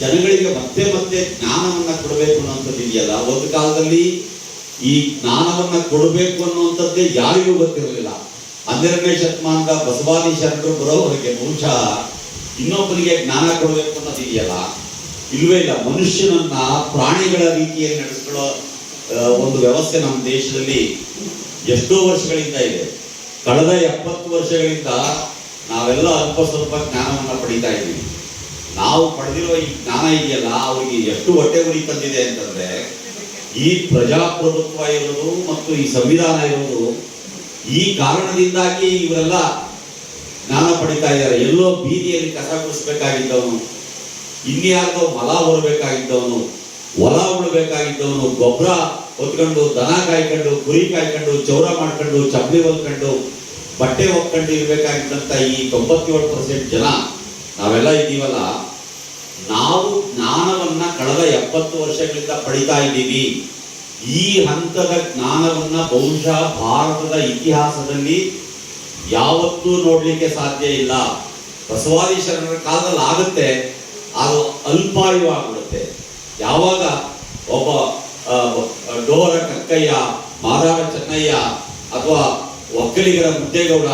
ಜನಗಳಿಗೆ ಮತ್ತೆ ಮತ್ತೆ ಜ್ಞಾನವನ್ನ ಕೊಡಬೇಕು ಅನ್ನೋಂಥದ್ದು ಇದೆಯಲ್ಲ, ಒಂದು ಕಾಲದಲ್ಲಿ ಈ ಜ್ಞಾನವನ್ನ ಕೊಡಬೇಕು ಅನ್ನುವಂಥದ್ದೇ ಯಾರಿಗೂ ಗೊತ್ತಿರಲಿಲ್ಲ. 12ನೇ ಶತಮಾನದ ಬಸವಾದಿ ಶರಣರು ಬರೋವರೆಗೆ ಬಹುಶಃ ಇನ್ನೊಬ್ಬರಿಗೆ ಜ್ಞಾನ ಕೊಡಬೇಕು ಅನ್ನೋದು ಇದೆಯಲ್ಲ, ಇಲ್ವೇ ಇಲ್ಲ. ಮನುಷ್ಯನನ್ನ ಪ್ರಾಣಿಗಳ ರೀತಿಯಲ್ಲಿ ನಡೆಸ್ಕೊಳ್ಳೋ ಒಂದು ವ್ಯವಸ್ಥೆ ನಮ್ಮ ದೇಶದಲ್ಲಿ ಎಷ್ಟೋ ವರ್ಷಗಳಿಂದ ಇದೆ. ಕಳೆದ 70 ವರ್ಷಗಳಿಂದ ನಾವೆಲ್ಲ ಅಲ್ಪ ಸ್ವಲ್ಪ ಜ್ಞಾನವನ್ನ ಪಡಿತಾ ಇದ್ದೀವಿ. ನಾವು ಪಡೆದಿರುವ ಈ ಜ್ಞಾನ ಇದೆಯಲ್ಲ, ಅವರಿಗೆ ಎಷ್ಟು ಹೊಟ್ಟೆ ಉರಿ ತಂದಿದೆ ಅಂತಂದ್ರೆ, ಈ ಪ್ರಜಾಪ್ರಭುತ್ವ ಇರೋದು ಮತ್ತು ಈ ಸಂವಿಧಾನ ಇರೋದು ಈ ಕಾರಣದಿಂದಾಗಿ ಇವರೆಲ್ಲ ಜ್ಞಾನ ಪಡಿತಾ ಇದ್ದಾರೆ. ಎಲ್ಲೋ ಬೀದಿಯಲ್ಲಿ ಕಸ ಗುಡಿಸ್ಬೇಕಾಗಿದ್ದವನು, ಇನ್ಯಾರ್ದೋ ಮಲ ಹೊರಬೇಕಾಗಿದ್ದವನು, ಹೊಲ ಉಳಬೇಕಾಗಿದ್ದವನು, ಗೊಬ್ಬರ ಹೊತ್ಕೊಂಡು, ದನ ಕಾಯ್ಕೊಂಡು, ಕುರಿ ಕಾಯ್ಕೊಂಡು, ಚೌರ ಮಾಡ್ಕೊಂಡು, ಚಪ್ಪಲಿ ಹೊಲ್ಕೊಂಡು, ಬಟ್ಟೆ ಹೊತ್ಕೊಂಡು ಇರ್ಬೇಕಾಗಿದ್ದಂತ ಈ 97% ಜನ ನಾವೆಲ್ಲ ಇದ್ದೀವಲ್ಲ, ನಾವು ಜ್ಞಾನವನ್ನ ಕಳೆದ 70 ವರ್ಷಗಳಿಂದ ಪಡಿತಾ ಇದ್ದೀವಿ. ಈ ಹಂತದ ಜ್ಞಾನವನ್ನ ಬಹುಶಃ ಭಾರತದ ಇತಿಹಾಸದಲ್ಲಿ ಯಾವತ್ತೂ ನೋಡ್ಲಿಕ್ಕೆ ಸಾಧ್ಯ ಇಲ್ಲ. ಬಸವಾದಿ ಶರಣರ ಕಾಲದಲ್ಲಿ ಆಗುತ್ತೆ, ಅದು ಅಲ್ಪಾಯು ಆಗ್ಬಿಡುತ್ತೆ. ಯಾವಾಗ ಒಬ್ಬ ಡೋರ ಕಕ್ಕಯ್ಯ, ಮಾದಾರ ಚೆನ್ನಯ್ಯ, ಅಥವಾ ಒಕ್ಕಲಿಗರ ಮುದ್ದೇಗೌಡ,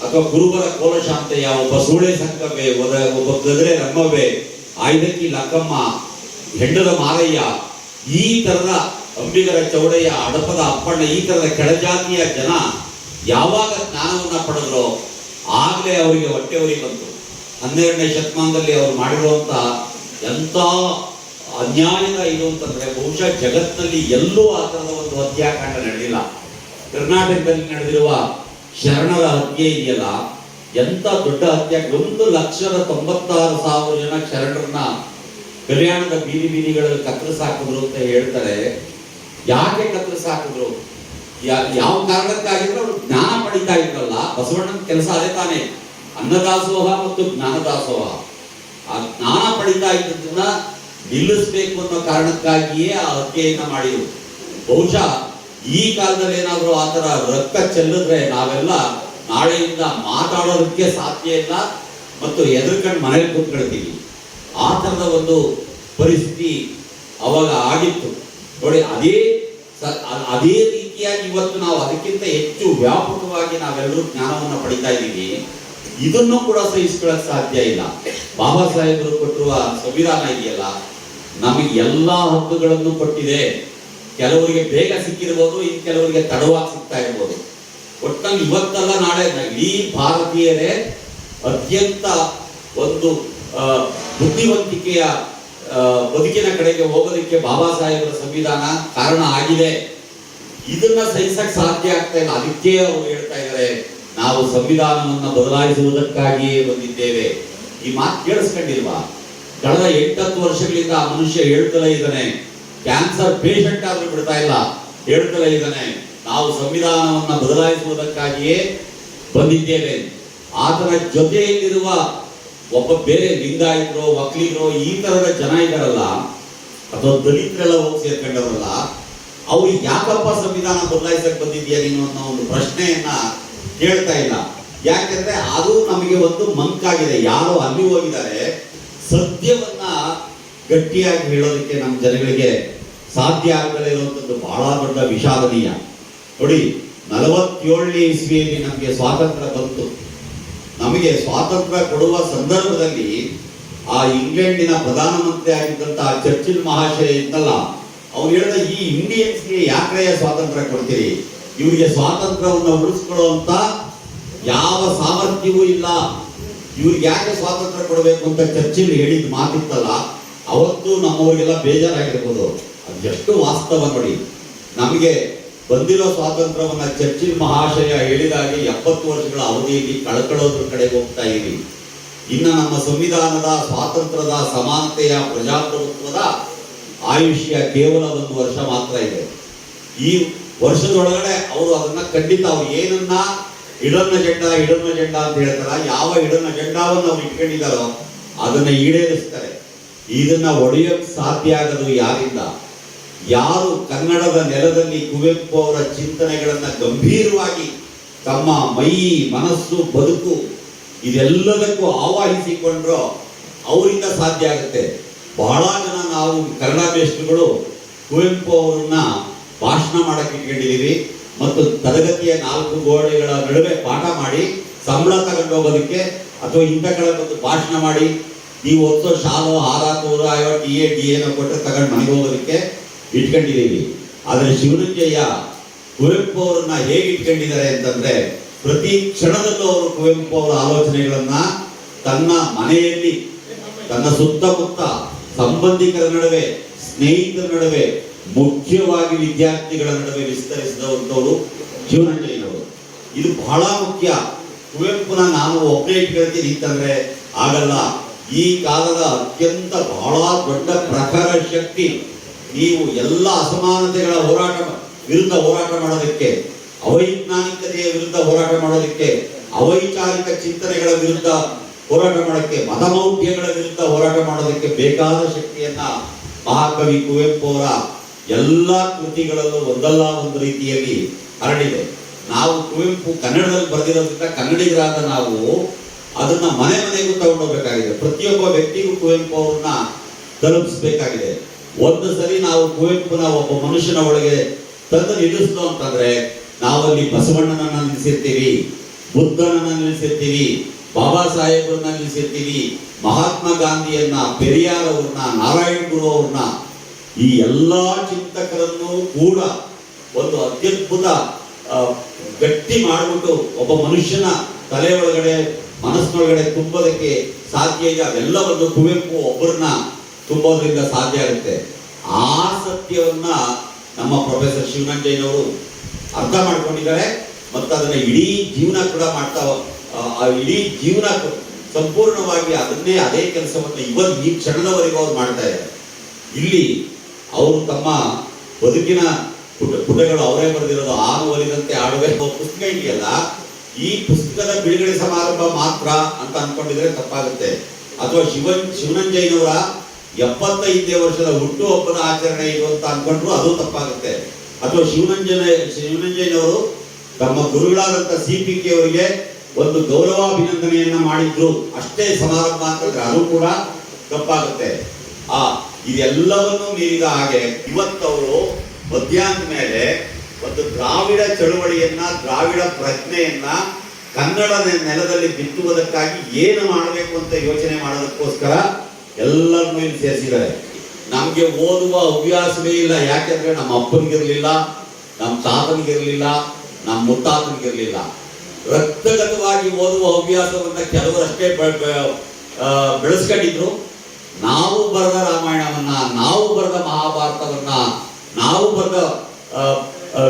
ಅಥವಾ ಕುರುಬರ ಕೋಲಶಾಂತಯ್ಯ, ಒಬ್ಬ ಸೂಳೆ ಸಂಕವ್ವೆ, ಒಬ್ಬ ಗದ್ರೆ ರಮ್ಮವ್ವೆ, ಆಯ್ದಕ್ಕಿ ಲಕ್ಕಮ್ಮ, ಹೆಂಡದ ಮಾರಯ್ಯ, ಈ ತರದ ಅಂಬಿಗರ ಚೌಡಯ್ಯ, ಅಡಪದ ಅಪ್ಪಣ್ಣ, ಈ ತರದ ಕೆಳಜಾತಿಯ ಜನ ಯಾವಾಗ ಜ್ಞಾನವನ್ನ ಪಡೆದ್ರೋ ಆಗ್ಲೇ ಅವರಿಗೆ ಹೊಟ್ಟೆ ಉರಿ ಬಂತು. 12ನೇ ಶತಮಾನದಲ್ಲಿ ಅವರು ಮಾಡಿರುವಂತ ಎಂತ ಅನ್ಯಾಯದ ಇದು ಅಂತಂದ್ರೆ, ಬಹುಶಃ ಜಗತ್ತಿನಲ್ಲಿ ಎಲ್ಲೂ ಆ ತರದ ಒಂದು ಹತ್ಯಾಕಾಂಡ ನಡೆದಿಲ್ಲ. ಕರ್ನಾಟಕದಲ್ಲಿ ನಡೆದಿರುವ ಶರಣರ ಹತ್ಯೆ ಇದೆಯಲ್ಲ, ಎಂತ ದೊಡ್ಡ ಹತ್ಯೆ. 1,96,000 ಜನ ಶರಣರನ್ನ ಕಲ್ಯಾಣದ ಬೀದಿ ಬೀದಿಗಳಲ್ಲಿ ಕತ್ತರಿಸಾಕಿದ್ರು ಅಂತ ಹೇಳ್ತಾರೆ. ಯಾಕೆ ಕತ್ತರಿಸಾಕಿದ್ರು, ಯಾವ ಕಾರಣಕ್ಕಾಗಿದ್ರು? ಅವರು ಜ್ಞಾನ ಪಡಿತಾ ಇದ್ರಲ್ಲ. ಬಸವಣ್ಣನ ಕೆಲಸ ಅದೇ ತಾನೇ, ಅನ್ನದಾಸೋಹ ಮತ್ತು ಜ್ಞಾನದಾಸೋಹ. ಆ ಜ್ಞಾನ ಪಡಿತಾ ಇದ್ದದನ್ನ ನಿಲ್ಲಿಸ್ಬೇಕು ಅನ್ನೋ ಕಾರಣಕ್ಕಾಗಿಯೇ ಆ ಹತ್ಯೆಯನ್ನ ಮಾಡಿದ್ರು. ಬಹುಶಃ ಈ ಕಾಲದಲ್ಲಿ ಏನಾದ್ರು ಆ ತರ ರಕ್ತ ಚೆಲ್ಲಿದ್ರೆ ನಾವೆಲ್ಲ ನಾಳೆಯಿಂದ ಮಾತಾಡೋದಕ್ಕೆ ಸಾಧ್ಯ ಇಲ್ಲ ಮತ್ತು ಎದುರ್ಕೊಂಡು ಮನೇಲಿ ಕೂತ್ಕೊಳ್ತೀವಿ. ಆ ತರದ ಒಂದು ಪರಿಸ್ಥಿತಿ ಅವಾಗ ಆಗಿತ್ತು ನೋಡಿ. ಅದೇ ರೀತಿಯಾಗಿ ಇವತ್ತು ನಾವು ಅದಕ್ಕಿಂತ ಹೆಚ್ಚು ವ್ಯಾಪಕವಾಗಿ ನಾವೆಲ್ಲರೂ ಜ್ಞಾನವನ್ನು ಪಡಿತಾ ಇದ್ದೀವಿ. ಇದನ್ನು ಕೂಡ ಸಹಿಸ್ಕೊಳ್ಳಕ್ ಸಾಧ್ಯ ಇಲ್ಲ. ಬಾಬಾ ಸಾಹೇಬರು ಕೊಟ್ಟಿರುವ ಸಂವಿಧಾನ ಇದೆಯಲ್ಲ, ನಮಗೆ ಎಲ್ಲಾ ಹಕ್ಕುಗಳನ್ನು ಕೊಟ್ಟಿದೆ. ಕೆಲವರಿಗೆ ಬೇಗ ಸಿಕ್ಕಿರ್ಬೋದು, ಇನ್ನು ಕೆಲವರಿಗೆ ತಡವಾಗಿ ಸಿಗ್ತಾ ಇರ್ಬೋದು. ಒಟ್ಟಿನಲ್ಲಿ ಇವತ್ತಲ್ಲ ನಾಳೆ ಇಡೀ ಭಾರತೀಯರೇ ಅತ್ಯಂತ ಒಂದು ಬುದ್ಧಿವಂತಿಕೆಯ ಬದುಕಿನ ಕಡೆಗೆ ಹೋಗೋದಕ್ಕೆ ಬಾಬಾ ಸಾಹೇಬರ ಸಂವಿಧಾನ ಕಾರಣ ಆಗಿದೆ. ಇದನ್ನ ಸಹಿಸಕ್ ಸಾಧ್ಯ ಆಗ್ತಾ ಇಲ್ಲ. ಅದಕ್ಕೆ ಅವರು ಹೇಳ್ತಾ ಇದ್ದಾರೆ, ನಾವು ಸಂವಿಧಾನವನ್ನ ಬದಲಾಯಿಸುವುದಕ್ಕಾಗಿಯೇ ಬಂದಿದ್ದೇವೆ. ಈ ಮಾತು ಕೇಳಿಸ್ಕೊಂಡಿಲ್ವಾ? ಕಳೆದ 8-10 ವರ್ಷಗಳಿಂದ ಆ ಮನುಷ್ಯ ಹೇಳ್ತಲೇ ಇದ್ದಾನೆ. ಕ್ಯಾನ್ಸರ್ ಪೇಷಂಟ್ ಆದ್ರೂ ಬಿಡ್ತಾ ಇಲ್ಲ, ಹೇಳ್ತಲೇ ಇದ್ದಾನೆ, ನಾವು ಸಂವಿಧಾನವನ್ನ ಬದಲಾಯಿಸುವುದಕ್ಕಾಗಿಯೇ ಬಂದಿದ್ದೇವೆ. ಆತನ ಜೊತೆಯಲ್ಲಿರುವ ಒಬ್ಬ ಬೇರೆ ಲಿಂಗಾಯತರು, ಒಕ್ಕಲಿಗರು, ಈ ತರದ ಜನ ಇದ್ದಾರಲ್ಲ, ಅಥವಾ ದಲಿತರೆಲ್ಲ ಹೋಗಿ ಸೇರ್ಕೊಂಡವರಲ್ಲ, ಅವ್ರಿಗೆ ಯಾಕಪ್ಪ ಸಂವಿಧಾನ ಬದಲಾಯಿಸಕ್ ಬಂದಿದ್ಯಾ ನೀನು ಅನ್ನೋ ಒಂದು ಪ್ರಶ್ನೆಯನ್ನ ಕೇಳ್ತಾ ಇಲ್ಲ. ಯಾಕೆಂದ್ರೆ ಅದು ನಮಗೆ ಒಂದು ಮಂಕಾಗಿದೆ. ಯಾರೋ ಅಲ್ಲಿ ಹೋಗಿದ್ದಾರೆ, ಸತ್ಯವನ್ನ ಗಟ್ಟಿಯಾಗಿ ಹೇಳೋದಕ್ಕೆ ನಮ್ಮ ಜನಗಳಿಗೆ ಸಾಧ್ಯ ಆಗದೇ ಇರುವಂತದ್ದು ಬಹಳ ದೊಡ್ಡ ವಿಷಾದನೀಯ. ನೋಡಿ, 47ನೇ ಇಸ್ವಿಯಲ್ಲಿ ನಮಗೆ ಸ್ವಾತಂತ್ರ್ಯ ಬಂತು. ನಮಗೆ ಸ್ವಾತಂತ್ರ್ಯ ಕೊಡುವ ಸಂದರ್ಭದಲ್ಲಿ ಆ ಇಂಗ್ಲೆಂಡಿನ ಪ್ರಧಾನಮಂತ್ರಿ ಆಗಿದ್ದಂತಹ ಚರ್ಚಿಲ್ ಮಹಾಶಯ ಇದ್ದಲ್ಲ, ಅವ್ರು ಹೇಳಿದ, ಈ ಇಂಡಿಯನ್ಸ್ಗೆ ಯಾಕೆ ಸ್ವಾತಂತ್ರ್ಯ ಕೊಡ್ತೀರಿ? ಇವರಿಗೆ ಸ್ವಾತಂತ್ರ್ಯವನ್ನು ಉಳಿಸ್ಕೊಳ್ಳುವಂತ ಯಾವ ಸಾಮರ್ಥ್ಯವೂ ಇಲ್ಲ, ಇವ್ರಿಗೆ ಯಾಕೆ ಸ್ವಾತಂತ್ರ್ಯ ಕೊಡಬೇಕು ಅಂತ ಚರ್ಚಿಲ್ ಹೇಳಿದ ಮಾತಿತ್ತಲ್ಲ, ಅವತ್ತು ನಮ್ಮವರಿಗೆಲ್ಲ ಬೇಜಾರಾಗಿರ್ಬೋದು. ಅದು ಎಷ್ಟು ವಾಸ್ತವ ನೋಡಿ. ನಮಗೆ ಬಂದಿರೋ ಸ್ವಾತಂತ್ರ್ಯವನ್ನ ಚರ್ಚಿಲ್ ಮಹಾಶಯ ಹೇಳಿದಾಗೆ 70 ವರ್ಷಗಳ ಅವಧಿಯಲ್ಲಿ ಕಳ್ಕೊಳ್ಳೋದ್ರ ಕಡೆಗೆ ಹೋಗ್ತಾ ಇದ್ದೀವಿ. ಇನ್ನು ನಮ್ಮ ಸಂವಿಧಾನದ, ಸ್ವಾತಂತ್ರ್ಯದ, ಸಮಾನತೆಯ, ಪ್ರಜಾಪ್ರಭುತ್ವದ ಆಯುಷ್ಯ ಕೇವಲ 1 ವರ್ಷ ಮಾತ್ರ ಇದೆ. ಈ ವರ್ಷದೊಳಗಡೆ ಅವರು ಅದನ್ನ ಖಂಡಿತ, ಅವ್ರು ಏನನ್ನ ಇಡನ್ ಅಜೆಂಡಾ ಅಂತ ಹೇಳ್ತಾರ, ಯಾವ ಇಡನ್ ಅಜೆಂಡಾವನ್ನು ಅವ್ರು ಇಟ್ಕೊಂಡಿದ್ದಾರೋ ಅದನ್ನ ಈಡೇರಿಸ್ತಾರೆ. ಇದನ್ನ ಒಡೆಯೋಕ್ ಸಾಧ್ಯ ಆಗೋದು ಯಾರಿಂದ? ಯಾರು ಕನ್ನಡದ ನೆಲದಲ್ಲಿ ಕುವೆಂಪು ಅವರ ಚಿಂತನೆಗಳನ್ನ ಗಂಭೀರವಾಗಿ ತಮ್ಮ ಮೈ, ಮನಸ್ಸು, ಬದುಕು ಇದೆಲ್ಲದಕ್ಕೂ ಆವಾಹಿಸಿಕೊಂಡ್ರೋ ಅವರಿಂದ ಸಾಧ್ಯ ಆಗುತ್ತೆ. ಬಹಳ ಜನ ನಾವು ಕನ್ನಡ ಮೇಷ್ಟ್ರುಗಳು ಕುವೆಂಪು ಅವರನ್ನ ಭಾಷಣ ಮಾಡಕ್ಕೆ ಇಟ್ಕೊಂಡಿದ್ದೀವಿ ಮತ್ತು ತರಗತಿಯ 4 ಗೋಡೆಗಳ ನಡುವೆ ಪಾಠ ಮಾಡಿ ಸಂಬಳ ತಗೊಂಡು ಹೋಗೋದಕ್ಕೆ ಅಥವಾ ಇಂಥ ಕಡೆ ಬಂದು ಭಾಷಣ ಮಾಡಿ ನೀವು ಹೊತ್ತು ಶಾಲು ಹಾರ ತೂರ ಟಿ.ಎ. ಕೊಟ್ಟರೆ ತಗೊಂಡು ಮನೆಗೆ ಹೋಗೋದಕ್ಕೆ ಇಟ್ಕೊಂಡಿದ್ದೀವಿ. ಆದರೆ ಶಿವನಂಜಯ್ಯ ಕುವೆಂಪು ಅವರನ್ನ ಹೇಗೆ ಇಟ್ಕೊಂಡಿದ್ದಾರೆ ಅಂತಂದ್ರೆ ಪ್ರತಿ ಕ್ಷಣದಲ್ಲೂ ಅವರು ಕುವೆಂಪು ಅವರ ಆಲೋಚನೆಗಳನ್ನ ತನ್ನ ಮನೆಯಲ್ಲಿ, ತನ್ನ ಸುತ್ತಮುತ್ತ, ಸಂಬಂಧಿಕರ ನಡುವೆ, ಸ್ನೇಹಿತರ ನಡುವೆ, ಮುಖ್ಯವಾಗಿ ವಿದ್ಯಾರ್ಥಿಗಳ ನಡುವೆ ವಿಸ್ತರಿಸಿದವರು ಶಿವನಂಜಯ್ಯನವರು. ಇದು ಬಹಳ ಮುಖ್ಯ. ಕುವೆಂಪುನ ನಾನು ಒಬ್ಬನೇ ಇಟ್ಕೊಳ್ತೀನಿ ಅಂತಂದ್ರೆ ಆಗಲ್ಲ. ಈ ಕಾಲದ ಅತ್ಯಂತ ಬಹಳ ದೊಡ್ಡ ಪ್ರಖರ ಶಕ್ತಿ. ನೀವು ಎಲ್ಲ ಅಸಮಾನತೆಗಳ ವಿರುದ್ಧ ಹೋರಾಟ ಮಾಡೋದಕ್ಕೆ, ಅವೈಜ್ಞಾನಿಕತೆಯ ವಿರುದ್ಧ ಹೋರಾಟ ಮಾಡೋದಕ್ಕೆ, ಅವೈಚಾರಿಕ ಚಿಂತನೆಗಳ ವಿರುದ್ಧ ಹೋರಾಟ ಮಾಡೋಕ್ಕೆ, ಮತಮೌಢ್ಯಗಳ ವಿರುದ್ಧ ಹೋರಾಟ ಮಾಡೋದಕ್ಕೆ ಬೇಕಾದ ಶಕ್ತಿಯನ್ನ ಮಹಾಕವಿ ಕುವೆಂಪು ಅವರ ಎಲ್ಲ ಕೃತಿಗಳಲ್ಲೂ ಒಂದಲ್ಲ ಒಂದು ರೀತಿಯಲ್ಲಿ ಹರಡಿದೆ. ನಾವು ಕುವೆಂಪು ಕನ್ನಡದಲ್ಲಿ ಬರೆದಿರೋದ್ರಿಂದ ಕನ್ನಡಿಗರಾದ ನಾವು ಅದನ್ನ ಮನೆ ಮನೆಗೂ ತಗೊಂಡೋಗ್ಬೇಕಾಗಿದೆ. ಪ್ರತಿಯೊಬ್ಬ ವ್ಯಕ್ತಿಗೂ ಕುವೆಂಪು ಅವ್ರನ್ನ ತಲುಪಿಸ್ಬೇಕಾಗಿದೆ. ಒಂದು ಸರಿ ನಾವು ಕುವೆಂಪುನ ಒಬ್ಬ ಮನುಷ್ಯನ ಒಳಗೆ ತಂದು ನಿಲ್ಲಿಸ್ತು ಅಂತಂದ್ರೆ ನಾವಲ್ಲಿ ಬಸವಣ್ಣನನ್ನ ನಿಲ್ಲಿಸಿರ್ತೀವಿ, ಬುದ್ಧನನ್ನ ನಿಲ್ಲಿಸಿರ್ತೀವಿ, ಬಾಬಾ ಸಾಹೇಬ್ರನ್ನ ನಿಲ್ಲಿಸಿರ್ತೀವಿ, ಮಹಾತ್ಮ ಗಾಂಧಿಯನ್ನ, ಪೆರಿಯಾರ್ ಅವ್ರನ್ನ, ನಾರಾಯಣ ಗುರು ಅವ್ರನ್ನ, ಈ ಎಲ್ಲಾ ಚಿಂತಕರನ್ನು ಕೂಡ ಒಂದು ಅತ್ಯದ್ಭುತ ಗಟ್ಟಿ ಮಾಡಿಬಿಟ್ಟು ಒಬ್ಬ ಮನುಷ್ಯನ ತಲೆ ಒಳಗಡೆ, ಮನಸ್ಸಿನೊಳಗಡೆ ತುಂಬೋದಕ್ಕೆ ಸಾಧ್ಯ ಇದೆ. ಅವೆಲ್ಲವನ್ನು ಕುವೆಂಪು ಒಬ್ಬರನ್ನ ತುಂಬೋದ್ರಿಂದ ಸಾಧ್ಯ ಆಗುತ್ತೆ. ಆ ಸತ್ಯವನ್ನ ನಮ್ಮ ಪ್ರೊಫೆಸರ್ ಶಿವನಂಜಯ್ಯನವರು ಅರ್ಥ ಮಾಡ್ಕೊಂಡಿದ್ದಾರೆ ಮತ್ತು ಅದನ್ನ ಇಡೀ ಜೀವನ ಕೂಡ ಮಾಡ್ತಾ, ಇಡೀ ಜೀವನ ಸಂಪೂರ್ಣವಾಗಿ ಅದೇ ಕೆಲಸವನ್ನು ಈ ಕ್ಷಣದವರೆಗೂ ಅವ್ರು ಮಾಡ್ತಾ ಇದ್ದಾರೆ. ಇಲ್ಲಿ ಅವರು ತಮ್ಮ ಬದುಕಿನ ಪುಟಗಳು ಅವರೇ ಬರೆದಿರೋದು ಆನು ಒಲಿದಂತೆ ಆಡುವೆ ಪುಸ್ತಕ ಇದೆಯಲ್ಲ, ಈ ಪುಸ್ತಕದ ಬಿಡುಗಡೆ ಸಮಾರಂಭ ಮಾತ್ರ ಅಂತ ಅನ್ಕೊಂಡಿದ್ರೆ ತಪ್ಪಾಗುತ್ತೆ. ಅಥವಾ ಶಿವನಂಜಯ್ಯನವರ 75ನೇ ವರ್ಷದ ಹುಟ್ಟುಹಬ್ಬದ ಆಚರಣೆ ಇದು ಅಂತ ಅನ್ಕೊಂಡ್ರು ಅದು ತಪ್ಪಾಗುತ್ತೆ. ಅಥವಾ ಶಿವನಂಜಯ್ಯನವರು ತಮ್ಮ ಗುರುಗಳಾದಂಥ CPK ಅವರಿಗೆ ಒಂದು ಗೌರವಾಭಿನಂದನೆಯನ್ನ ಮಾಡಿದ್ರು ಅಷ್ಟೇ ಸಮಾರಂಭ ಅಂತಂದ್ರೆ ಅದು ಕೂಡ ತಪ್ಪಾಗುತ್ತೆ. ಇದೆಲ್ಲವನ್ನೂ ಮೀರಿದ ಹಾಗೆ ಇವತ್ತವರು ಮಧ್ಯಾಹ್ನದ ಮೇಲೆ ಒಂದು ದ್ರಾವಿಡ ಚಳುವಳಿಯನ್ನ, ದ್ರಾವಿಡ ಪ್ರಜ್ಞೆಯನ್ನ ಕನ್ನಡದ ನೆಲದಲ್ಲಿ ಬಿತ್ತುವುದಕ್ಕಾಗಿ ಏನು ಮಾಡಬೇಕು ಅಂತ ಯೋಚನೆ ಮಾಡೋದಕ್ಕೋಸ್ಕರ ಎಲ್ಲರನ್ನೂ ಇಲ್ಲಿ ಸೇರಿಸಿದ್ದಾರೆ. ನಮ್ಗೆ ಓದುವ ಹವ್ಯಾಸವೇ ಇಲ್ಲ. ಯಾಕೆಂದ್ರೆ ನಮ್ಮ ಅಪ್ಪನಿಗಿರ್ಲಿಲ್ಲ, ನಮ್ಮ ತಾತನಿಗಿರ್ಲಿಲ್ಲ, ನಮ್ಮ ಮುತ್ತಾತನಿಗಿರ್ಲಿಲ್ಲ. ರಕ್ತಗತವಾಗಿ ಓದುವ ಹವ್ಯಾಸವನ್ನ ಕೆಲವರಷ್ಟೇ ಬೆಳೆಸ್ಕೊಂಡಿದ್ರು. ನಾವು ಬರೆದ ರಾಮಾಯಣವನ್ನ, ನಾವು ಬರೆದ ಮಹಾಭಾರತವನ್ನ, ನಾವು ಬರೆದ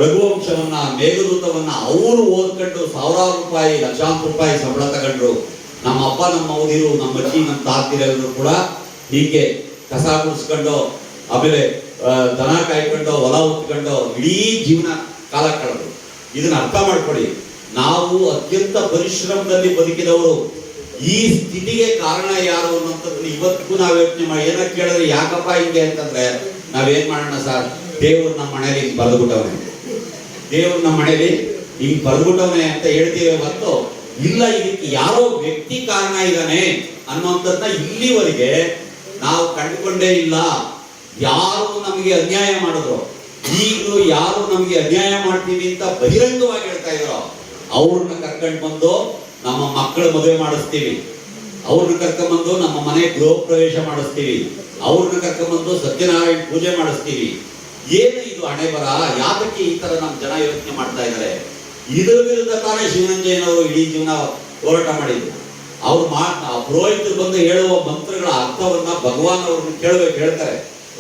ರಘುವಂಶವನ್ನ, ಮೇಘದೂತವನ್ನ ಅವರು ಓದ್ಕೊಂಡು ಸಾವಿರಾರು ರೂಪಾಯಿ, ಲಕ್ಷಾಂತರ ರೂಪಾಯಿ ಸಂಬಳ ತಗೊಂಡ್ರು. ನಮ್ಮ ಅಪ್ಪ, ನಮ್ಮ ಓದಿರು, ನಮ್ಮ ಅಜ್ಜಿ, ನಮ್ಮ ತಾತಿರೆಲ್ಲರೂ ಕೂಡ ಹೀಗೆ ಕಸ ಗುಡಿಸ್ಕೊಂಡು, ಆಮೇಲೆ ದನ ಕಾಯ್ಕೊಂಡು, ಹೊಲ ಹೊತ್ಕೊಂಡು ಇಡೀ ಜೀವನ ಕಾಲ ಕಳೆದ್ರು. ಇದನ್ನ ಅರ್ಥ ಮಾಡ್ಕೊಳ್ಳಿ. ನಾವು ಅತ್ಯಂತ ಪರಿಶ್ರಮದಲ್ಲಿ ಬದುಕಿದವರು. ಈ ಸ್ಥಿತಿಗೆ ಕಾರಣ ಯಾರು ಅನ್ನೋಂಥದ್ದನ್ನ ಇವತ್ತಿಗೂ ನಾವು ಯೋಚನೆ ಮಾಡಿ ಏನೋ ಕೇಳಿದ್ರೆ ಯಾಕಪ್ಪ ಹಿಂಗೆ ಅಂತಂದ್ರೆ ನಾವೇನ್ ಮಾಡೋಣ ಸರ್, ದೇವ್ರು ನಮ್ಮ ಮನೇಲಿ ಹಿಂಗ್ ಬರೆದ್ಬಿಟ್ಟವನೆ, ದೇವ್ರು ನಮ್ಮ ಮನೇಲಿ ಹಿಂಗ್ ಬರೆದ್ಬಿಟ್ಟವನೆ ಅಂತ ಹೇಳ್ತೀವಿ ಹೊತ್ತು ಇಲ್ಲ, ಇದಕ್ಕೆ ಯಾರೋ ವ್ಯಕ್ತಿ ಕಾರಣ ಇದ್ದಾನೆ ಅನ್ನೋಂಥದ್ದನ್ನ ಇಲ್ಲಿವರೆಗೆ ನಾವು ಕಂಡುಕೊಂಡೇ ಇಲ್ಲ. ಯಾರು ನಮಗೆ ಅನ್ಯಾಯ ಮಾಡಿದ್ರು, ಈಗಲೂ ಯಾರು ನಮಗೆ ಅನ್ಯಾಯ ಮಾಡ್ತೀವಿ ಅಂತ ಬಹಿರಂಗವಾಗಿ ಹೇಳ್ತಾ ಇದ್ರು, ಅವ್ರನ್ನ ಕರ್ಕೊಂಡು ಬಂದು ನಮ್ಮ ಮಕ್ಕಳ ಮದುವೆ ಮಾಡಿಸ್ತೀವಿ, ಅವ್ರನ್ನ ಕರ್ಕೊಂಡ್ಬಂದು ನಮ್ಮ ಮನೆ ಗೃಹ ಪ್ರವೇಶ ಮಾಡಿಸ್ತೀವಿ, ಅವ್ರನ್ನ ಕರ್ಕೊಂಡ್ಬಂದು ಸತ್ಯನಾರಾಯಣ ಪೂಜೆ ಮಾಡಿಸ್ತೀವಿ. ಏನು ಇದು ಹಣೆ ಬರ? ಯಾತಕ್ಕೆ ಈ ತರ ನಮ್ಮ ಜನ ಯೋಚನೆ ಮಾಡ್ತಾ ಇದ್ದಾರೆ? ಇದರ ವಿರುದ್ಧ ತಾನೇ ಶಿವನಂಜಯ್ಯನವರು ಇಡೀ ಜೀವನ ಹೋರಾಟ ಮಾಡಿದ್ರು. ಅವ್ರು ಪುರೋಹಿತರು ಬಂದು ಹೇಳುವ ಮಂತ್ರಗಳ ಅರ್ಥವನ್ನ ಭಗವಾನ್ ಅವ್ರನ್ನ ಹೇಳ್ತಾರೆ.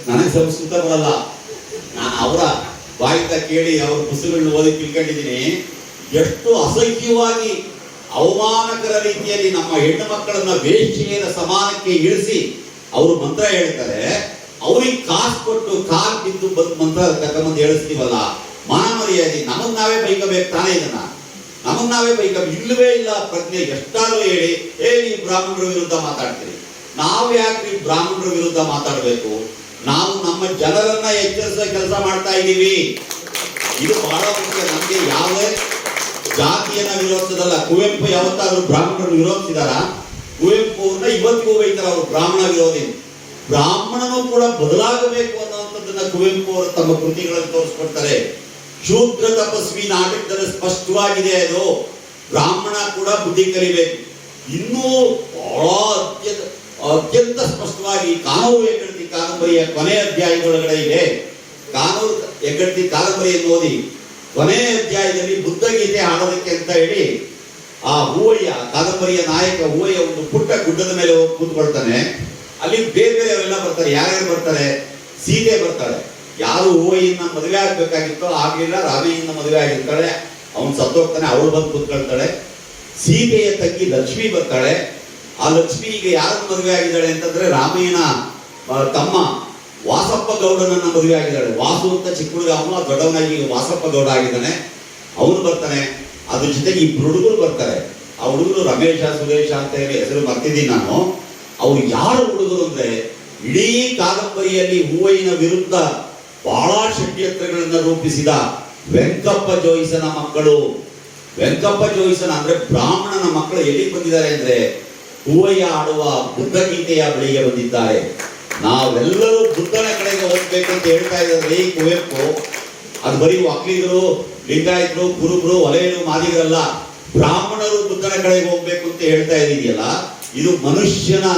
ನನಗೆ ಸಂಸ್ಕೃತ ಬರಲ್ಲ, ನಾನು ಅವರ ಬಾಯಿಂದ ಕೇಳಿ ಅವ್ರ ಪುಸ್ತಕಗಳನ್ನ ಓದಿ ತಿಳ್ಕೊಂಡಿದ್ದೀನಿ. ಎಷ್ಟು ಅಸಹ್ಯವಾಗಿ ಅವಮಾನಕರ ರೀತಿಯಲ್ಲಿ ನಮ್ಮ ಹೆಣ್ಣು ಮಕ್ಕಳನ್ನ ವೇಶ್ಯೆಯರ ಸಮಾನಕ್ಕೆ ಇಳಿಸಿ ಅವರು ಮಂತ್ರ ಹೇಳ್ತಾರೆ. ಅವ್ರಿಗೆ ಕಾಸು ಕೊಟ್ಟು ಕಾಲ್ ಬಿದ್ದು ಬಂದು ಮಂತ್ರ ಕರ್ಕೊಂಬಂದು ಹೇಳಿಸ್ತೀವಲ್ಲ, ಮಾನ ಮರ್ಯಾದೆ ನಮಗ್ ನಾವೇ ಬೈಕಬೇಕು ತಾನೇ. ಇದನ್ನ ನಮಗ್ ನಾವೇ ಬೈಕಬೇಕು. ಇಲ್ಲವೇ ಇಲ್ಲ ಪ್ರಜ್ಞೆ. ಎಷ್ಟಾದ್ರೂ ಹೇಳಿ ನೀವು ಬ್ರಾಹ್ಮಣರ ವಿರುದ್ಧ ಮಾತಾಡ್ತೀರಿ. ನಾವು ಯಾಕೆ ಬ್ರಾಹ್ಮಣರ ವಿರುದ್ಧ ಮಾತಾಡಬೇಕು? ನಾವು ನಮ್ಮ ಜನರನ್ನ ಎಚ್ಚರಿಸೋ ಕೆಲಸ ಮಾಡ್ತಾ ಇದ್ದೀವಿ. ಇದು ಬಹಳ ಮುಖ್ಯ. ನಮ್ಗೆ ಯಾವುದೇ ಜಾತಿಯನ್ನ ವಿರೋಧಿಸದಲ್ಲ. ಕುವೆಂಪು ಯಾವತ್ತಾದ್ರೂ ಬ್ರಾಹ್ಮಣರನ್ನು ವಿರೋಧಿಸಿದಾರ? ಕುವೆಂಪು ಅವ್ರನ್ನ ಇವತ್ತಿಗೂ ಬೈತಾರ, ಅವರು ಬ್ರಾಹ್ಮಣ ವಿರೋಧಿ. ಬ್ರಾಹ್ಮಣನು ಕೂಡ ಬದಲಾಗಬೇಕು ಅನ್ನುವಂಥದ್ದನ್ನ ಕುವೆಂಪು ಅವರು ತಮ್ಮ ಕೃತಿಗಳಲ್ಲಿ ತೋರಿಸ್ಕೊಡ್ತಾರೆ. ಶೂದ್ರ ತಪಸ್ವಿ ನಾಟಕದಲ್ಲಿ ಸ್ಪಷ್ಟವಾಗಿದೆ ಅದು. ಬ್ರಾಹ್ಮಣ ಕೂಡ ಬುದ್ಧಿ ಕಲಿಬೇಕು. ಇನ್ನೂ ಬಹಳ ಅತ್ಯಂತ ಸ್ಪಷ್ಟವಾಗಿ ಕಾನೂರು ಹೆಗ್ಗಡತಿ ಕಾದಂಬರಿಯ ಕೊನೆಯ ಅಧ್ಯಾಯದೊಳಗಡೆ ಇದೆ. ಕಾನೂರು ಹೆಗ್ಗಡತಿ ಕಾದಂಬರಿಯನ್ನು ಓದಿ ಕೊನೆಯ ಅಧ್ಯಾಯದಲ್ಲಿ ಬುದ್ಧ ಗೀತೆ ಹಾಡೋದಕ್ಕೆ ಅಂತ ಹೇಳಿ ಆ ಹೂವಯ್ಯ, ಕಾದಂಬರಿಯ ನಾಯಕ ಹೂವಯ್ಯ ಒಂದು ಪುಟ್ಟ ಗುಡ್ಡದ ಮೇಲೆ ಹೋಗಿ ಕೂತ್ಕೊಳ್ತಾನೆ. ಅಲ್ಲಿ ಬೇರೆ ಬೇರೆಯವರೆಲ್ಲ ಬರ್ತಾರೆ. ಯಾರ್ಯಾರು ಬರ್ತಾರೆ? ಸೀತೆ ಬರ್ತಾಳೆ. ಯಾರು ಹೂವಯ್ಯನ ಮದುವೆ ಆಗ್ಬೇಕಾಗಿತ್ತೋ ಆಗ್ಲಿಲ್ಲ, ರಾಮಯ್ಯನ ಮದುವೆ ಆಗಿರ್ತಾಳೆ, ಅವನು ಸತ್ತೋಗ್ತಾನೆ, ಅವಳು ಬಂದು ಕೂತ್ಕೊಳ್ತಾಳೆ. ಸೀತೆಯ ತಂಗಿ ಲಕ್ಷ್ಮಿ ಬರ್ತಾಳೆ. ಆ ಲಕ್ಷ್ಮಿ ಈಗ ಯಾರನ್ನು ಮದುವೆ ಆಗಿದ್ದಾಳೆ ಅಂತಂದ್ರೆ ರಾಮಯ್ಯನ ತಮ್ಮ ವಾಸಪ್ಪ ಗೌಡನನ್ನ ಮದುವೆ ಆಗಿದ್ದಾಳೆ. ವಾಸು ಅಂತ ಚಿಕ್ಕ ಹುಡುಗ, ಅವನು ದೊಡ್ಡವನಾಗಿ ವಾಸಪ್ಪ ಗೌಡ ಆಗಿದ್ದಾನೆ, ಅವನು ಬರ್ತಾನೆ. ಅದ್ರ ಜೊತೆಗೆ ಇಬ್ರು ಹುಡುಗರು ಬರ್ತಾರೆ. ಆ ಹುಡುಗರು ರಮೇಶ ಸುರೇಶ ಅಂತ ಹೇಳಿ ಹೆಸರು ಮರ್ತಿದ್ದೀನಿ ನಾನು. ಅವ್ರು ಯಾರು ಹುಡುಗರು ಅಂದ್ರೆ ಇಡೀ ಕಾದಂಬರಿಯಲ್ಲಿ ಹೂವಯ್ಯನ ವಿರುದ್ಧ ಬಹಳ ಷಡ್ಯಂತ್ರಗಳನ್ನ ರೂಪಿಸಿದ ವೆಂಕಪ್ಪ ಜೋಯಿಸನ ಮಕ್ಕಳು. ವೆಂಕಪ್ಪ ಜೋಯಿಸನ ಅಂದ್ರೆ ಬ್ರಾಹ್ಮಣನ ಮಕ್ಕಳು ಎಲ್ಲಿಗೆ ಬಂದಿದ್ದಾರೆ ಅಂದ್ರೆ ಹೂವಯ್ಯ ಆಡುವ ಬುದ್ಧ ಗೀತೆಯ ಬಳಿಗೆ ಬಂದಿದ್ದಾರೆ. ನಾವೆಲ್ಲರೂ ಬುದ್ಧನ ಕಡೆಗೆ ಹೋಗ್ಬೇಕು ಅಂತ ಹೇಳ್ತಾ ಇದ್ದಾರೆ ಕುವೆಂಪು. ಅದು ಬರೀ ಒಕ್ಕಲಿಗರು, ಲಿಂಗಾಯತರು, ಕುರುಬರು, ವಲಯರು, ಮಾದಿಗರಲ್ಲ, ಬ್ರಾಹ್ಮಣರು ಬುದ್ಧನ ಕಡೆಗೆ ಹೋಗ್ಬೇಕು ಅಂತ ಹೇಳ್ತಾ ಇದೆಯಲ್ಲ, ಇದು ಮನುಷ್ಯನ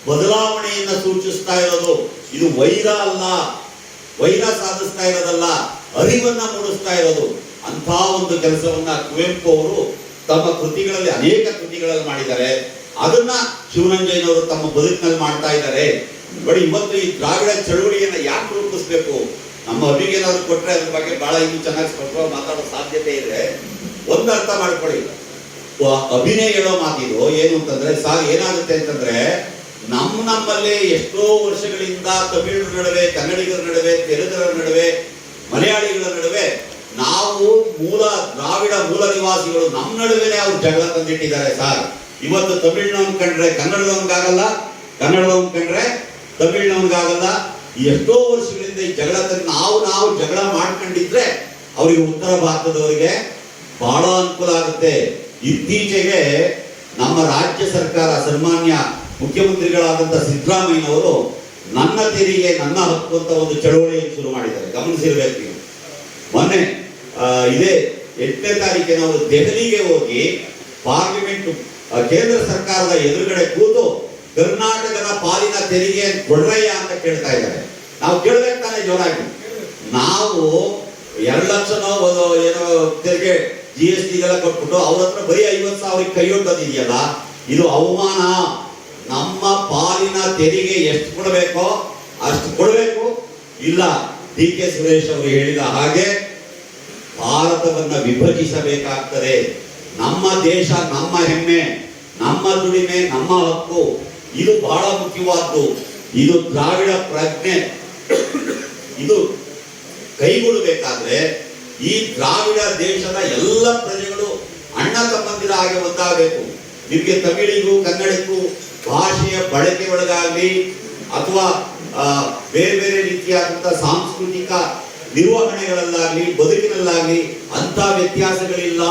ಬದಲಾವಣೆಯನ್ನ ಸೂಚಿಸ್ತಾ ಇರೋದು. ಇದು ವೈರ ಅಲ್ಲ, ವೈರ ಸಾಧಿಸ್ತಾ ಇರೋದಲ್ಲ, ಅರಿವನ್ನ ಮೂಡಿಸ್ತಾ ಇರೋದು. ಅಂತ ಒಂದು ಕೆಲಸವನ್ನ ಕುವೆಂಪು ಅವರು ತಮ್ಮ ಕೃತಿಗಳಲ್ಲಿ, ಅನೇಕ ಕೃತಿಗಳಲ್ಲಿ ಮಾಡಿದ್ದಾರೆ. ಅದನ್ನ ಶಿವರಂಜಯ್ಯನವರು ತಮ್ಮ ಬದುಕಿನಲ್ಲಿ ಮಾಡ್ತಾ ಇದ್ದಾರೆ. ನೋಡಿ, ಇವತ್ತು ಈ ದ್ರಾವಿಡ ಚಳುವಳಿಯನ್ನ ಯಾಕೆ ರೂಪಿಸ್ಬೇಕು? ನಮ್ಮ ಅಭಿಗೇನಾದ್ರು ಕೊಟ್ರೆ ಅದ್ರ ಬಗ್ಗೆ ಬಹಳ ಇನ್ನೂ ಚೆನ್ನಾಗಿ ಸ್ಪಷ್ಟವಾಗಿ ಮಾತಾಡೋ ಸಾಧ್ಯತೆ ಇದೆ. ಒಂದು ಅರ್ಥ ಮಾಡ್ಕೊಳ್ಳಿ, ಅಭಿನಯ ಹೇಳೋ ಮಾತಿದು ಏನು ಅಂತಂದ್ರೆ ಏನಾಗುತ್ತೆ ಅಂತಂದ್ರೆ ನಮ್ಮಲ್ಲೇ ಎಷ್ಟೋ ವರ್ಷಗಳಿಂದ ತಮಿಳರ ನಡುವೆ, ಕನ್ನಡಿಗರ ನಡುವೆ, ತೆಲುಗರ ನಡುವೆ, ಮಲಯಾಳಿಗಳ ನಡುವೆ ನಾವು ದ್ರಾವಿಡ ಮೂಲ ನಿವಾಸಿಗಳು ನಮ್ಮ ನಡುವೆನೆ ಅವ್ರು ಜಗಳ ತಂದಿಟ್ಟಿದ್ದಾರೆ ಸರ್. ಇವತ್ತು ತಮಿಳ್ನವನ್ ಕಂಡ್ರೆ ಕನ್ನಡದವನ್ಗಾಗಲ್ಲ, ಕನ್ನಡದವನ್ ಕಂಡ್ರೆ ತಮಿಳ್ನವನ್ಗಾಗಲ್ಲ. ಎಷ್ಟೋ ವರ್ಷಗಳಿಂದ ಈ ಜಗಳ ತಂದು ನಾವು ಜಗಳ ಮಾಡ್ಕೊಂಡಿದ್ರೆ ಅವರಿಗೆ ಉತ್ತರ ಭಾರತದವರಿಗೆ ಬಹಳ ಅನುಕೂಲ ಆಗುತ್ತೆ. ಇತ್ತೀಚೆಗೆ ನಮ್ಮ ರಾಜ್ಯ ಸರ್ಕಾರ, ಸನ್ಮಾನ್ಯ ಮುಖ್ಯಮಂತ್ರಿಗಳಾದಂಥ ಸಿದ್ದರಾಮಯ್ಯನವರು ನನ್ನ ತೆರಿಗೆ ನನ್ನ ಹಕ್ಕು ಅಂತ ಒಂದು ಚಳವಳಿಯನ್ನು ಶುರು ಮಾಡಿದ್ದಾರೆ. ಗಮನಿಸಿರ್ಬೇಕು ನೀವು. ಮೊನ್ನೆ ಇದೇ 8ನೇ ತಾರೀಕಿನ ಅವರು ದೆಹಲಿಗೆ ಹೋಗಿ ಪಾರ್ಲಿಮೆಂಟ್ ಕೇಂದ್ರ ಸರ್ಕಾರದ ಎದುರುಗಡೆ ಕೂತು ಕರ್ನಾಟಕದ ಪಾಲಿನ ತೆರಿಗೆ ಕೊಡ್ರಯ್ಯ ಅಂತ ಕೇಳ್ತಾ ಇದ್ದಾರೆ. ನಾವು ಕೇಳ್ಬೇಕು ತಾನೇ ಜೋರಾಗಿ. ನಾವು 2 ಲಕ್ಷನೋ ಏನೋ ತೆರಿಗೆ GST ಎಲ್ಲ ಕೊಟ್ಬಿಟ್ಟು ಅವ್ರ ಹತ್ರ ಬರೀ 50,000 ಕೈಯೊಡ್ಡೋದಿದೆಯಲ್ಲ, ಇದು ಅವಮಾನ. ನಮ್ಮ ಪಾಲಿನ ತೆರಿಗೆ ಎಷ್ಟು ಕೊಡಬೇಕೋ ಅಷ್ಟು ಕೊಡಬೇಕು. ಇಲ್ಲ, DK ಸುರೇಶ್ ಅವರು ಹೇಳಿದ ಹಾಗೆ ಭಾರತವನ್ನ ವಿಭಜಿಸಬೇಕಾಗ್ತದೆ. ನಮ್ಮ ದೇಶ, ನಮ್ಮ ಹೆಮ್ಮೆ, ನಮ್ಮ ದುಡಿಮೆ, ನಮ್ಮ ಹಕ್ಕು, ಇದು ಬಹಳ ಮುಖ್ಯವಾದ್ದು. ಇದು ದ್ರಾವಿಡ ಪ್ರಜ್ಞೆ. ಇದು ಕೈಗೊಳ್ಳಬೇಕಾದ್ರೆ ಈ ದ್ರಾವಿಡ ದೇಶದ ಎಲ್ಲ ಪ್ರಜೆಗಳು ಅಣ್ಣ ತಮ್ಮಂದಿರ ಹಾಗೆ ಒಂದಾಗಬೇಕು. ನಿಮಗೆ ತಮಿಳಿಗೂ ಕನ್ನಡಕ್ಕೂ ಭಾಷೆಯ ಬಳಕೆ ಒಳಗಾಗಲಿ ಅಥವಾ ಬೇರೆ ಬೇರೆ ರೀತಿಯಾದಂತಹ ಸಾಂಸ್ಕೃತಿಕ ನಿರ್ವಹಣೆಗಳಲ್ಲಾಗ್ಲಿ, ಬದುಕಿನಲ್ಲಾಗ್ಲಿ ಅಂತ ವ್ಯತ್ಯಾಸಗಳಿಲ್ಲ.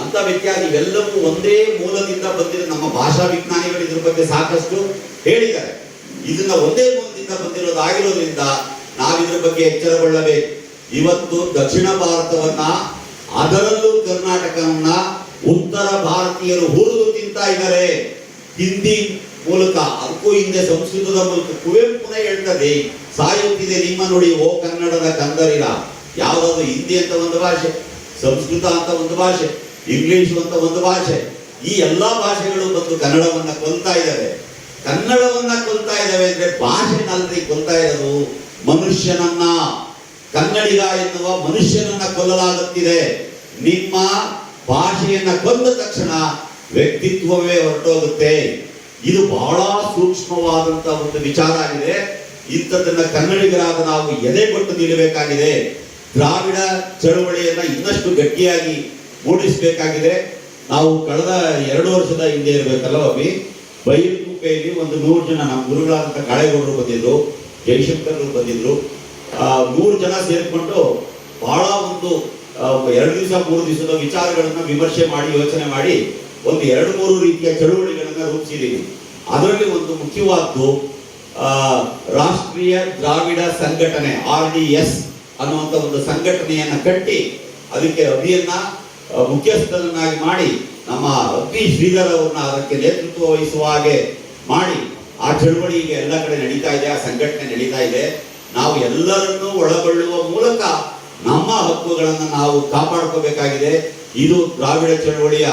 ಅಂತ ವ್ಯತ್ಯಾಸ ಇವೆಲ್ಲವೂ ಒಂದೇ ಮೂಲದಿಂದ ಬಂದಿರೋ ನಮ್ಮ ಭಾಷಾ ವಿಜ್ಞಾನಿಗಳು ಇದ್ರ ಬಗ್ಗೆ ಸಾಕಷ್ಟು ಹೇಳಿದ್ದಾರೆ. ಇದನ್ನ ಒಂದೇ ಮೂಲದಿಂದ ಬಂದಿರೋದಾಗಿರೋದ್ರಿಂದ ನಾವಿದ್ರ ಬಗ್ಗೆ ಎಚ್ಚರಗೊಳ್ಳಬೇಕು. ಇವತ್ತು ದಕ್ಷಿಣ ಭಾರತವನ್ನ, ಅದರಲ್ಲೂ ಕರ್ನಾಟಕವನ್ನ ಉತ್ತರ ಭಾರತೀಯರು ಹುರಿದು ತಿಂತಾ ಇದ್ದಾರೆ ಹಿಂದಿ ಮೂಲಕ. ಅದಕ್ಕೂ ಹಿಂದೆ ಸಂಸ್ಕೃತದ ಮೂಲಕ. ಕುವೆಂಪುನೇ ಹೇಳ್ತದೆ, ಸಾಯುತ್ತಿದೆ ನಿಮ್ಮ ನುಡಿ ಓ ಕನ್ನಡದ ಕಂದರಿಲ್ಲ. ಯಾವ್ದಾದ್ರು ಹಿಂದಿ ಅಂತ ಒಂದು ಭಾಷೆ, ಸಂಸ್ಕೃತ ಅಂತ ಒಂದು ಭಾಷೆ, ಇಂಗ್ಲಿಷ್ ಅಂತ ಒಂದು ಭಾಷೆ, ಈ ಎಲ್ಲಾ ಭಾಷೆಗಳು ಬಂದು ಕನ್ನಡವನ್ನ ಕೊಲ್ತಾ ಇದ್ದಾವೆ. ಕನ್ನಡವನ್ನ ಕೊಲ್ತಾ ಇದ್ದಾವೆ ಅಂದ್ರೆ ಭಾಷೆನಲ್ಲಿ ಕೊಲ್ತಾ ಇರೋದು ಮನುಷ್ಯನನ್ನ. ಕನ್ನಡಿಗ ಎನ್ನುವ ಮನುಷ್ಯನನ್ನ ಕೊಲ್ಲಲಾಗುತ್ತಿದೆ. ನಿಮ್ಮ ಭಾಷೆಯನ್ನ ಕೊಂದ ತಕ್ಷಣ ವ್ಯಕ್ತಿತ್ವವೇ ಹೊರಟೋಗುತ್ತೆ. ಇದು ಬಹಳ ಸೂಕ್ಷ್ಮವಾದಂತ ಒಂದು ವಿಚಾರ ಆಗಿದೆ. ಇಂಥದ್ದನ್ನ ಕನ್ನಡಿಗರಾದ ನಾವು ಎದೆಗೊಟ್ಟು ನಿಲ್ಲಬೇಕಾಗಿದೆ. ದ್ರಾವಿಡ ಚಳವಳಿಯನ್ನ ಇನ್ನಷ್ಟು ಗಟ್ಟಿಯಾಗಿ ಮೂಡಿಸಬೇಕಾಗಿದೆ. ನಾವು ಕಳೆದ 2 ವರ್ಷದ ಹಿಂದೆ ಇರಬೇಕಲ್ಲ ಅಭಿ, ಬೈಲುಕುಪ್ಪೆಯಲ್ಲಿ ಒಂದು 100 ಜನ ನಮ್ಮ ಗುರುಗಳಾದಂಥ ಕಾಳೇಗೌಡರು ಬಂದಿದ್ರು, ಜಯಶಂಕರ್ ಬಂದಿದ್ರು. 100 ಜನ ಸೇರಿಕೊಂಡು ಬಹಳ ಒಂದು 2 ದಿವಸ 3 ದಿವಸದ ವಿಚಾರಗಳನ್ನ ವಿಮರ್ಶೆ ಮಾಡಿ, ಯೋಚನೆ ಮಾಡಿ ಒಂದು 2-3 ರೀತಿಯ ಚಳುವಳಿಗಳನ್ನ ರೂಪಿಸಿದ್ದೀವಿ. ಅದರಲ್ಲಿ ಒಂದು ಮುಖ್ಯವಾದ್ದು ರಾಷ್ಟ್ರೀಯ ದ್ರಾವಿಡ ಸಂಘಟನೆ RDS ಅನ್ನುವಂಥ ಒಂದು ಸಂಘಟನೆಯನ್ನ ಕಟ್ಟಿ ಅದಕ್ಕೆ ಅಭಿಯನ್ನ ಮುಖ್ಯಸ್ಥರನ್ನಾಗಿ ಮಾಡಿ ನಮ್ಮ ಅಗ್ನಿ ಶ್ರೀಧರ್ ಅವ್ರನ್ನ ಅದಕ್ಕೆ ನೇತೃತ್ವ ವಹಿಸುವ ಹಾಗೆ ಮಾಡಿ ಆ ಚಳವಳಿಗೆ ಎಲ್ಲ ಕಡೆ ನಡೀತಾ ಇದೆ, ಆ ಸಂಘಟನೆ ನಡೀತಾ ಇದೆ. ನಾವು ಎಲ್ಲರನ್ನೂ ಒಳಗೊಳ್ಳುವ ಮೂಲಕ ನಮ್ಮ ಹಕ್ಕುಗಳನ್ನು ನಾವು ಕಾಪಾಡ್ಕೋಬೇಕಾಗಿದೆ. ಇದು ದ್ರಾವಿಡ ಚಳವಳಿಯ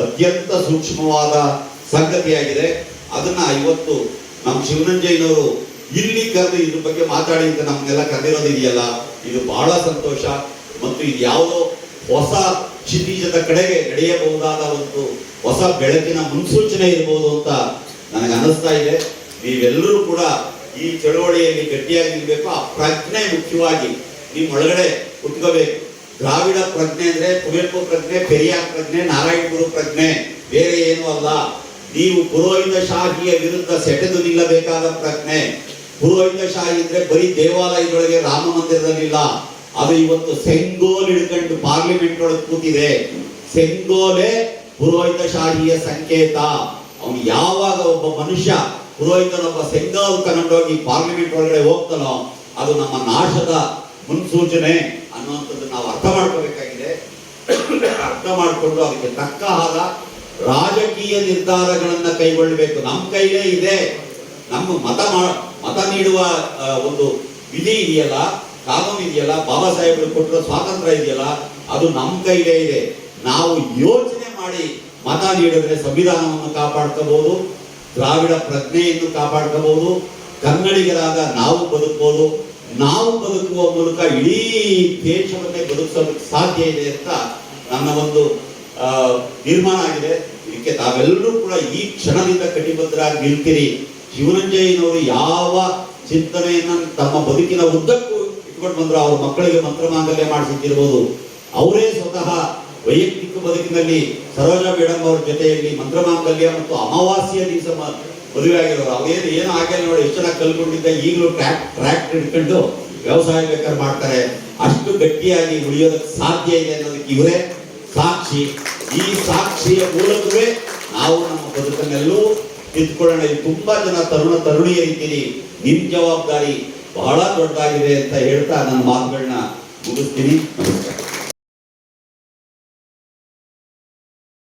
ಅತ್ಯಂತ ಸೂಕ್ಷ್ಮವಾದ ಸಂಗತಿಯಾಗಿದೆ. ಅದನ್ನ ಇವತ್ತು ನಮ್ಮ ಶಿವನಂಜಯ್ಯನವರು ಇಲ್ಲಿ ಕರೆದು ಇದ್ರ ಬಗ್ಗೆ ಮಾತಾಡಿ ಅಂತ ನಮ್ಮನ್ನೆಲ್ಲ ಕರೆದಿರೋದಿದೆಯಲ್ಲ, ಇದು ಬಹಳ ಸಂತೋಷ. ಮತ್ತು ಇದು ಯಾವುದೋ ಹೊಸ ಕ್ಷಿತಿಜದ ಕಡೆಗೆ ನಡೆಯಬಹುದಾದ ಒಂದು ಹೊಸ ಬೆಳಕಿನ ಮುನ್ಸೂಚನೆ ಇರಬಹುದು ಅಂತ ನನಗೆ ಅನಿಸ್ತಾ ಇದೆ. ನೀವೆಲ್ಲರೂ ಕೂಡ ಈ ಚಳವಳಿಯಲ್ಲಿ ಗಟ್ಟಿಯಾಗಿ ನಿಲ್ಬೇಕು. ಆ ಪ್ರಜ್ಞೆ ಮುಖ್ಯವಾಗಿ ನಿಮ್ಮೊಳಗಡೆ ಉಟ್ಕೋಬೇಕು. ದ್ರಾವಿಡ ಪ್ರಜ್ಞೆ ಅಂದ್ರೆ ಕುವೆಂಪು ಪ್ರಜ್ಞೆ, ಪೆರಿಯಾರ್ ಪ್ರಜ್ಞೆ, ನಾರಾಯಣ ಗುರು ಪ್ರಜ್ಞೆ, ಬೇರೆ ಏನೂ ಅಲ್ಲ. ನೀವು ಪುರೋಹಿತ ಶಾಹಿಯ ವಿರುದ್ಧ ಸೆಟೆದು ನಿಲ್ಲಬೇಕಾದ ಪ್ರಜ್ಞೆ. ಪುರೋಹಿತ ಶಾಹಿ ಅಂದ್ರೆ ಬರೀ ದೇವಾಲಯದೊಳಗೆ ರಾಮ ಮಂದಿರದಲ್ಲಿಲ್ಲ, ಅದು ಇವತ್ತು ಸೆಂಗೋಲ್ ಹಿಡ್ಕೊಂಡು ಪಾರ್ಲಿಮೆಂಟ್ ಒಳಗೆ ಕೂತಿದೆ. ಸೆಂಗೋಲೆ ಪುರೋಹಿತ ಶಾಹಿಯ ಸಂಕೇತ. ಅವನು ಯಾವಾಗ ಒಬ್ಬ ಮನುಷ್ಯ ಪುರೋಹಿತನೊಬ್ಬ ಸೆಂಗೋಲ್ ತಗೊಂಡೋಗಿ ಪಾರ್ಲಿಮೆಂಟ್ ಒಳಗಡೆ ಹೋಗ್ತಾನೋ ಅದು ನಮ್ಮ ನಾಶದ ಮುನ್ಸೂಚನೆ ಅನ್ನುವಂಥದ್ದು ನಾವು ಅರ್ಥ ಮಾಡ್ಕೋಬೇಕಾಗಿದೆ. ಅರ್ಥ ಮಾಡಿಕೊಂಡು ಅದಕ್ಕೆ ತಕ್ಕ ಆದ ರಾಜಕೀಯ ನಿರ್ಧಾರಗಳನ್ನ ಕೈಗೊಳ್ಳಬೇಕು. ನಮ್ಮ ಕೈಲೇ ಇದೆ. ನಮ್ಮ ಮತ ನೀಡುವ ಒಂದು ವಿಧಿ ಇದೆಯಲ್ಲ, ಕಾನೂನು ಇದೆಯಲ್ಲ, ಬಾಬಾ ಸಾಹೇಬರು ಕೊಟ್ಟಿರೋ ಸ್ವಾತಂತ್ರ್ಯ ಇದೆಯಲ್ಲ, ಅದು ನಮ್ಮ ಕೈಲೇ ಇದೆ. ನಾವು ಯೋಚನೆ ಮಾಡಿ ಮತ ನೀಡಿದ್ರೆ ಸಂವಿಧಾನವನ್ನು ಕಾಪಾಡ್ಕೋಬಹುದು, ದ್ರಾವಿಡ ಪ್ರಜ್ಞೆಯನ್ನು ಕಾಪಾಡ್ಕೋಬಹುದು, ಕನ್ನಡಿಗರಾದ ನಾವು ಬದುಕಬಹುದು. ನಾವು ಬದುಕುವ ಮೂಲಕ ಇಡೀ ದೇಶವನ್ನೇ ಬದುಕಿಸೋದಕ್ಕೆ ಸಾಧ್ಯ ಇದೆ ಅಂತ ನನ್ನ ಒಂದು ತೀರ್ಮಾನ ಆಗಿದೆ. ಇದಕ್ಕೆ ತಾವೆಲ್ಲರೂ ಕೂಡ ಈ ಕ್ಷಣದಿಂದ ಕಟಿಬದ್ಧರಾಗಿ ನಿಲ್ತೀರಿ. ಶಿವನಂಜಯ್ಯನವರು ಯಾವ ಚಿಂತನೆಯನ್ನ ತಮ್ಮ ಬದುಕಿನ ಉದ್ದಕ್ಕೂ ಇಟ್ಕೊಂಡು ಬಂದ್ರು. ಅವ್ರ ಮಕ್ಕಳಿಗೆ ಮಂತ್ರಮಾಂಗಲ್ಯ ಮಾಡಿಸಿಟ್ಟಿರ್ಬೋದು. ಅವರೇ ಸ್ವತಃ ವೈಯಕ್ತಿಕ ಬದುಕಿನಲ್ಲಿ ಸರೋಜಾ ಮೇಡಮ್ ಅವ್ರ ಜೊತೆಯಲ್ಲಿ ಮಂತ್ರಮಾಂಗಲ್ಯ ಮತ್ತು ಅಮಾವಾಸ್ಯ ದಿವಸ ಮದುವೆ ಆಗಿರೋರು. ಅವೇನು ಏನು ಆಗಿಲ್ಲ ನೋಡಿ, ಎಷ್ಟು ಚೆನ್ನಾಗಿ ಕಲ್ಕೊಂಡಿದ್ದ. ಈಗಲೂ ಟ್ರ್ಯಾಕ್ಟರ್ ಹಿಡ್ಕೊಂಡು ವ್ಯವಸಾಯ ಬೇಕಾದ್ರೆ ಮಾಡ್ತಾರೆ. ಅಷ್ಟು ಗಟ್ಟಿಯಾಗಿ ಉಳಿಯೋದಕ್ಕೆ ಸಾಧ್ಯ ಇದೆ ಅನ್ನೋದಕ್ಕೆ ಇವರೇ ಸಾಕ್ಷಿ. ಈ ಸಾಕ್ಷಿಯ ಮೂಲಕವೇ ನಾವು ನಮ್ಮ ಬದುಕನ್ನೆಲ್ಲೂ ತಿದ್ದುಕೊಳ್ಳೋಣ. ತುಂಬಾ ಜನ ತರುಣಿಯರಿದ್ದೀರಿ. ನಿಮ್ ಜವಾಬ್ದಾರಿ ಬಹಳ ದೊಡ್ಡದಾಗಿದೆ ಅಂತ ಹೇಳ್ತಾ ನನ್ನ ಮಾತುಗಳನ್ನ ಮುಗಿಸ್ತೀನಿ. ನಮಸ್ಕಾರ.